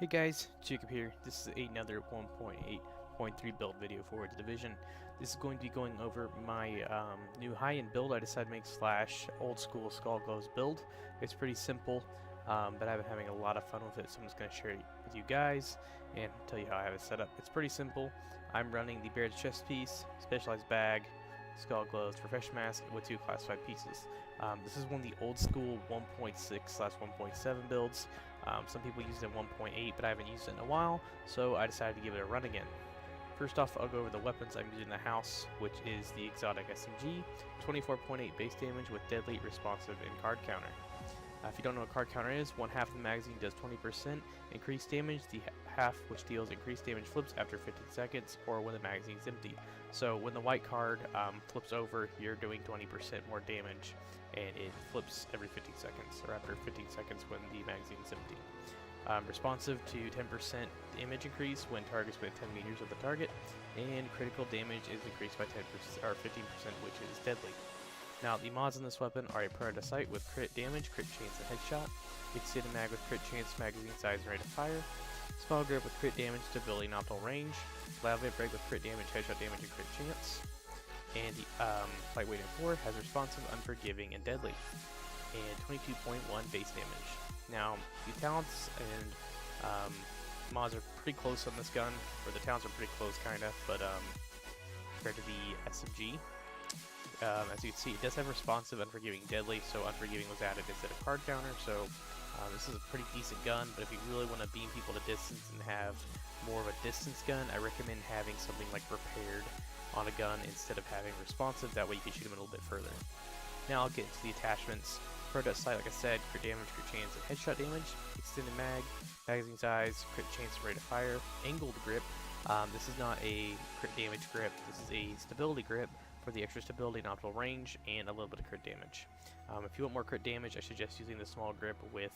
Hey guys, Jacob here. This is another 1.8.3 build video for the Division. This is going to be going over my new high-end build I decided to make slash old school Skullgloves build. It's pretty simple, but I've been having a lot of fun with it, so I'm just going to share it with you guys and tell you how I have it set up. It's pretty simple. I'm running the Baird's chest piece, specialized bag, Skullgloves, Refresh Mask with 2 classified pieces. This is one of the old school 1.6/1.7 builds. Some people use it in 1.8, but I haven't used it in a while, so I decided to give it a run again. First off, I'll go over the weapons I'm using in the house, which is the exotic SMG, 24.8 base damage with deadly, responsive, and card counter. If you don't know what card counter is, one half of the magazine does 20% increased damage, the half which deals increased damage flips after 15 seconds or when the magazine is empty. So when the white card flips over, you're doing 20% more damage, and it flips every 15 seconds, or after 15 seconds when the magazine is empty. Responsive to 10% damage increase when targets within 10 meters of the target, and critical damage is increased by 10% or 15%, which is deadly. Now, the mods on this weapon are a Predator sight with crit damage, crit chance, and headshot, extended mag with crit chance, magazine size, and rate of fire, small grip with crit damage, stability, and optimal range, Lavate break with crit damage, headshot damage, and crit chance, and the lightweight M4 has responsive, unforgiving, and deadly, and 22.1 base damage. Now, the talents and mods are pretty close on this gun, or the talents are pretty close, kind of, but compared to the SMG. As you can see, it does have responsive, unforgiving, deadly, so unforgiving was added instead of card counter, so this is a pretty decent gun, but if you really want to beam people to distance and have more of a distance gun, I recommend having something like repaired on a gun instead of having responsive, that way you can shoot them a little bit further. Now I'll get into the attachments. Product sight, like I said, crit damage, crit chance, and headshot damage, extended mag, magazine size, crit chance, and rate of fire, angled grip. This is not a crit damage grip, this is a stability grip for the extra stability and optimal range, and a little bit of crit damage. If you want more crit damage, I suggest using the small grip with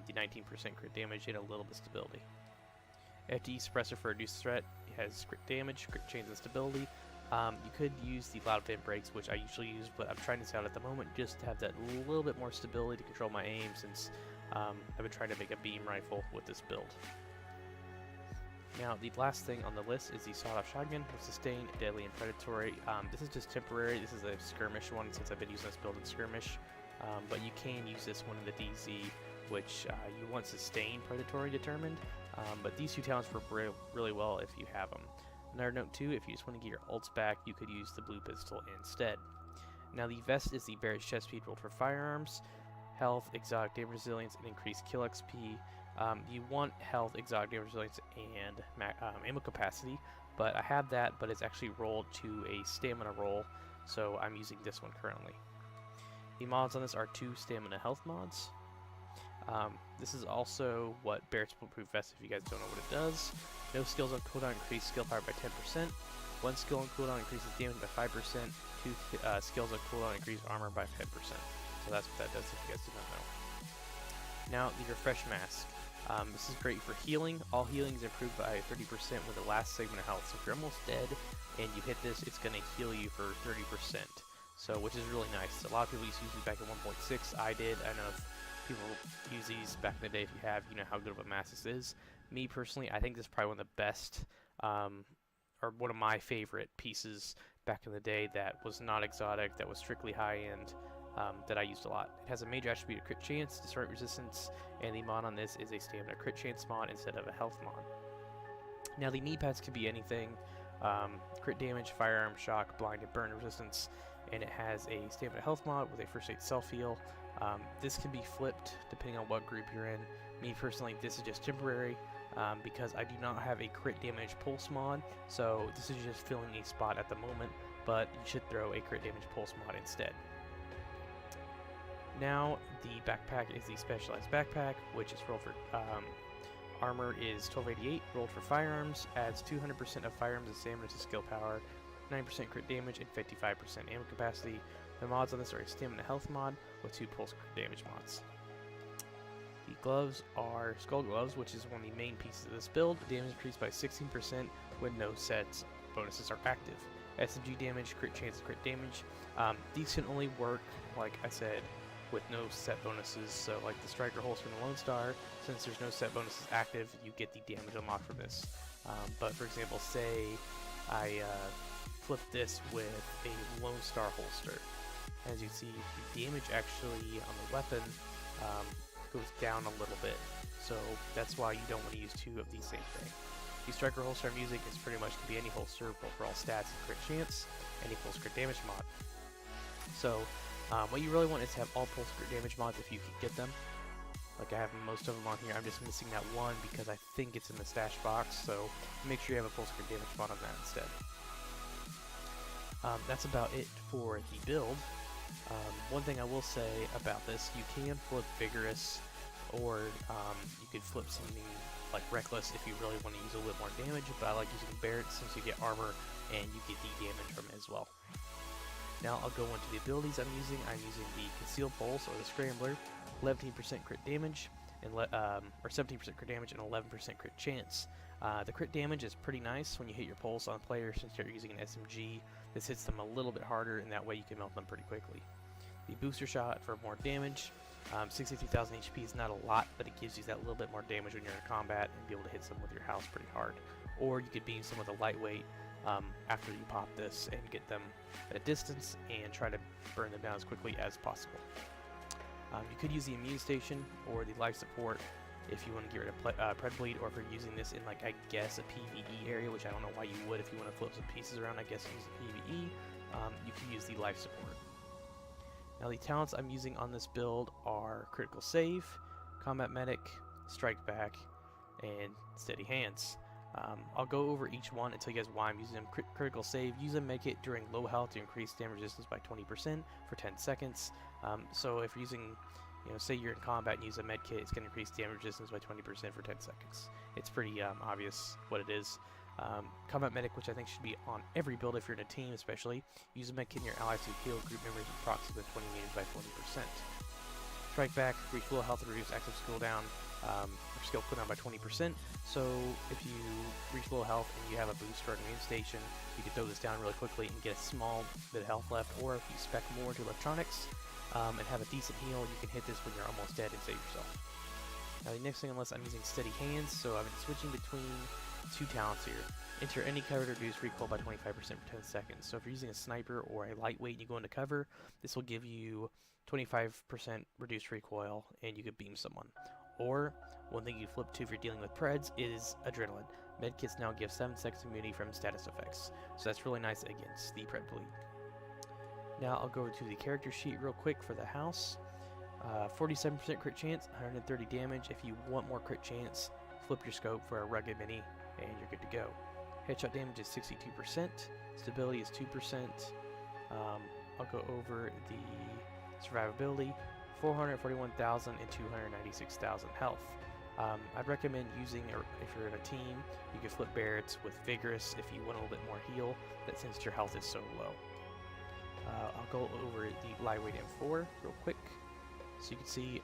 the 19% crit damage and a little bit of stability. FD suppressor for reduced threat. It has crit damage, crit chance, and stability. You could use the loud vent brakes, which I usually use, but I'm trying this out at the moment just to have that little bit more stability to control my aim, since I've been trying to make a beam rifle with this build. Now, the last thing on the list is the sawed-off shotgun with sustain, deadly, and predatory. This is just temporary. This is a skirmish one since I've been using this build in skirmish, but you can use this one in the DZ, which you want sustain, predatory determined, but these two talents work really well if you have them. Another note too, if you just want to get your ults back, you could use the blue pistol instead. Now, the vest is the Baird's chest piece rolled for firearms. Health, exotic damage resilience, and increased kill XP. You want health, exotic damage resilience, and ammo capacity, but I have that, but it's actually rolled to a stamina roll, so I'm using this one currently. The mods on this are 2 stamina health mods. This is also what Baird's Bulletproof Vest, if you guys don't know what it does. No skills on cooldown increase skill power by 10%. 1 skill on cooldown increases damage by 5%. 2 skills on cooldown increase armor by 10%. So that's what that does if you guys did not know. Now, the Refresh Mask. This is great for healing. All healing is improved by 30% with the last segment of health. So if you're almost dead and you hit this, it's going to heal you for 30%. So, which is really nice. A lot of people used to use these back in 1.6. I did. I know if people use these back in the day. If you have, you know how good of a mask this is. Me personally, I think this is probably one of the best, or one of my favorite pieces back in the day that was not exotic, that was strictly high-end. That I used a lot. It has a major attribute of crit chance, disarmament resistance, and the mod on this is a stamina crit chance mod instead of a health mod. Now, the knee pads could be anything: crit damage, firearm, shock, blind, and burn resistance, and it has a stamina health mod with a first aid self heal. This can be flipped depending on what group you're in. Me personally, this is just temporary because I do not have a crit damage pulse mod, so this is just filling a spot at the moment, but you should throw a crit damage pulse mod instead. Now, the backpack is the specialized backpack, which is rolled for armor is 1288, rolled for firearms, adds 200% of firearms and stamina to skill power, 9% crit damage, and 55% ammo capacity. The mods on this are a stamina health mod with 2 pulse crit damage mods. The gloves are Skullgloves, which is one of the main pieces of this build. Damage increased by 16% when no sets bonuses are active. SMG damage, crit chance, and crit damage. These can only work, like I said, with no set bonuses. So like the Striker Holster and the Lone Star, since there's no set bonuses active, you get the damage unlocked from this. But for example, say I flip this with a Lone Star holster. As you see, the damage actually on the weapon goes down a little bit. So that's why you don't want to use two of the same thing. The Striker holster I'm using is pretty much can be any holster, both for all stats and crit chance, and equals crit damage mod. So what you really want is to have all pulse crit damage mods if you can get them. Like I have most of them on here. I'm just missing that one because I think it's in the stash box, so make sure you have a pulse crit damage mod on that instead. That's about it for the build. One thing I will say about this, you can flip Vigorous, or you could flip something like Reckless if you really want to use a little bit more damage, but I like using Barrett since you get armor and you get the damage from it as well. Now I'll go into the abilities I'm using. I'm using the Concealed Pulse, or the Scrambler, 11% crit damage, and or 17% crit damage and 11% crit chance. The crit damage is pretty nice when you hit your pulse on a player. Since you're using an SMG, this hits them a little bit harder, and that way you can melt them pretty quickly. The Booster Shot for more damage. 63,000 HP is not a lot, but it gives you that little bit more damage when you're in combat and be able to hit someone with your house pretty hard. Or you could beam someone with a lightweight after you pop this and get them at a distance and try to burn them down as quickly as possible. You could use the Immune Station or the Life Support if you want to get rid of Pred Bleed, or if you're using this in, like, I guess a PvE area, which I don't know why you would. If you want to flip some pieces around, I guess use the PvE. You can use the Life Support. Now the talents I'm using on this build are Critical Save, Combat Medic, Strike Back, and Steady Hands. I'll go over each one and tell you guys why I'm using them. Critical Save, use a Medkit during low health to increase damage resistance by 20% for 10 seconds. So if you're using, say you're in combat and use a Medkit, it's going to increase damage resistance by 20% for 10 seconds. It's pretty obvious what it is. Combat Medic, which I think should be on every build if you're in a team especially. Use a Medkit in your allies to heal group members approximately 20 meters by 40%. Strike Back, reach full health and reduce active skill down, or skill cooldown by 20%. So if you reach full health and you have a booster or an Immune Station, you can throw this down really quickly and get a small bit of health left. Or if you spec more to electronics and have a decent heal, you can hit this when you're almost dead and save yourself. Now the next thing, unless I'm using Steady Hands, so I've been switching between two talents here. Enter any cover to reduce recoil by 25% for 10 seconds. So if you're using a sniper or a lightweight and you go into cover, this will give you 25% reduced recoil and you could beam someone. Or one thing you flip to if you're dealing with Preds is Adrenaline. Medkits now give 7 seconds immunity from status effects, so that's really nice against the Pred Bleed. Now I'll go to the character sheet real quick for the house. 47% crit chance, 130 damage. If you want more crit chance, flip your scope for a Rugged Mini and you're good to go. Headshot damage is 62%, stability is 2%. I'll go over the survivability, 441,000 and 296,000 health. I'd recommend using, or if you're in a team, you can flip Barrett's with Vigorous if you want a little bit more heal, that since your health is so low. I'll go over the Lightweight M4 real quick. So you can see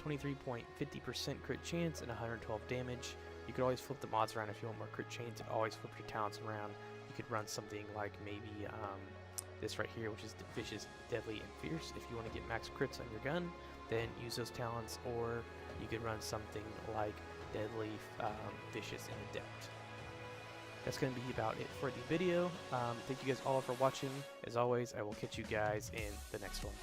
23.50% crit chance and 112 damage. You could always flip the mods around if you want more crit chance, and always flip your talents around. You could run something like maybe this right here, which is Vicious, Deadly, and Fierce. If you want to get max crits on your gun, then use those talents, or you could run something like Deadly, Vicious, and Adept. That's going to be about it for the video. Thank you guys all for watching. As always, I will catch you guys in the next one.